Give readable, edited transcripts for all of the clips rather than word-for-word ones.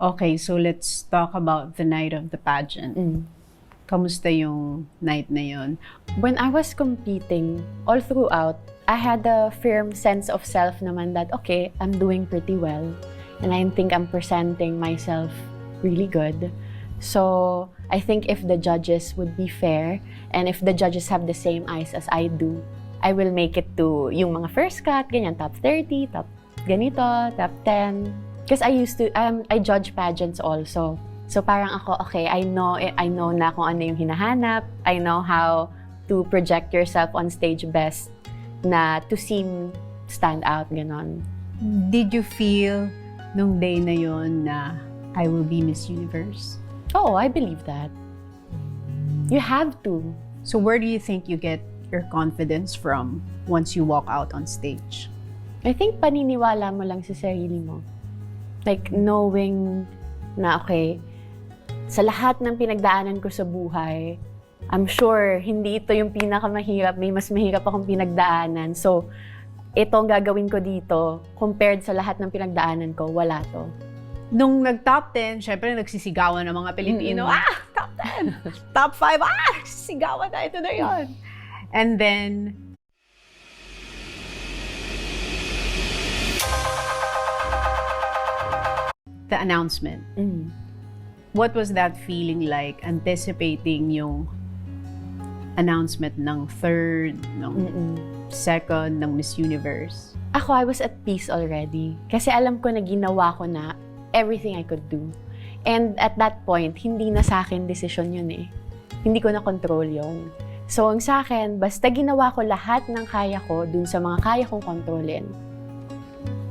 Okay, so let's talk about the night of the pageant. Kamusta yung night na yun? When I was competing, all throughout, I had a firm sense of self naman that, okay, I'm doing pretty well. And I think I'm presenting myself really good. So, I think if the judges would be fair, and if the judges have the same eyes as I do, I will make it to yung mga first cut, ganyan, top 30, top ganito, top 10. Because I judge pageants also. So parang ako, okay, I know na kung ano yung hinahanap. I know how to project yourself on stage best na to seem stand out, ganon. Did you feel nung day na yun na I will be Miss Universe? Oh, I believe that. You have to. So where do you think you get your confidence from once you walk out on stage? I think paniniwala mo lang sa sarili mo. Like knowing na okay, sa lahat ng pinagdaanan ko sa buhay, I'm sure hindi ito yung pinakamahirap, may mas mahirap akong pinagdaanan. So, itong gagawin ko dito, compared sa lahat ng pinagdaanan ko, wala to. Nung nag-top 10, syempre nagsisigawan ng mga Pilipino, top 10! Top 5, sigawan na, ito na yun! And then, the announcement. What was that feeling like, anticipating yung announcement ng third, ng second, ng Miss Universe? Ako, I was at peace already. Kasi alam ko na ginawa ko na everything I could do. And at that point, hindi na sa akin decision yun eh. Hindi ko na control yun. So, ang sa akin, basta ginawa ko lahat ng kaya ko dun sa mga kaya kong kontrolin,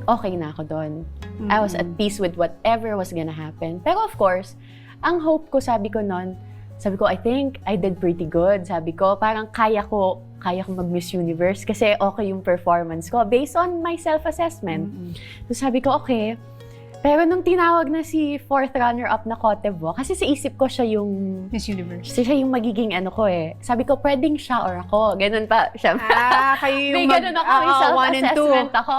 okay na ako doon. I was at peace with whatever was gonna happen. Pero of course, ang hope ko, sabi ko, I think I did pretty good. Sabi ko, parang kaya ko mag-Miss Universe kasi okay yung performance ko based on my self-assessment. So sabi ko, okay. Pero nung tinawag na si fourth runner-up na Kotebo, kasi sa isip ko siya yung Miss Universe. siya yung magiging ano ko eh. Sabi ko, pwedeng siya or ako. Ganun pa siya. Kayo yung May ganun ako, may self-assessment ako.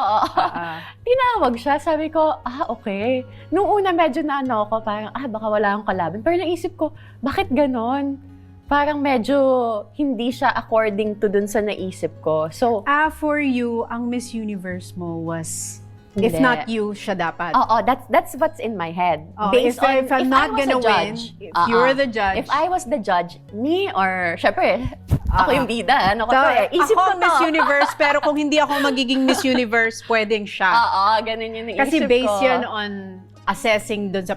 Tinawag siya, sabi ko, okay. Nung una medyo na ano ako, parang, baka wala akong kalaban. Pero naisip ko, bakit ganon? Parang medyo hindi siya according to dun sa naisip ko. So, For you, ang Miss Universe mo was, if Hindi. not you, siya dapat. that's what's in my head. If I'm not gonna win, if you're the judge. If I was the judge, me or, syempre, ako yung bida, ano ko So, to eh. Isip ako ko to. Miss Universe, pero kung hindi ako magiging Miss Universe, pwedeng siya. Ganun yung naisip ko. Kasi based yan on assessing dun sa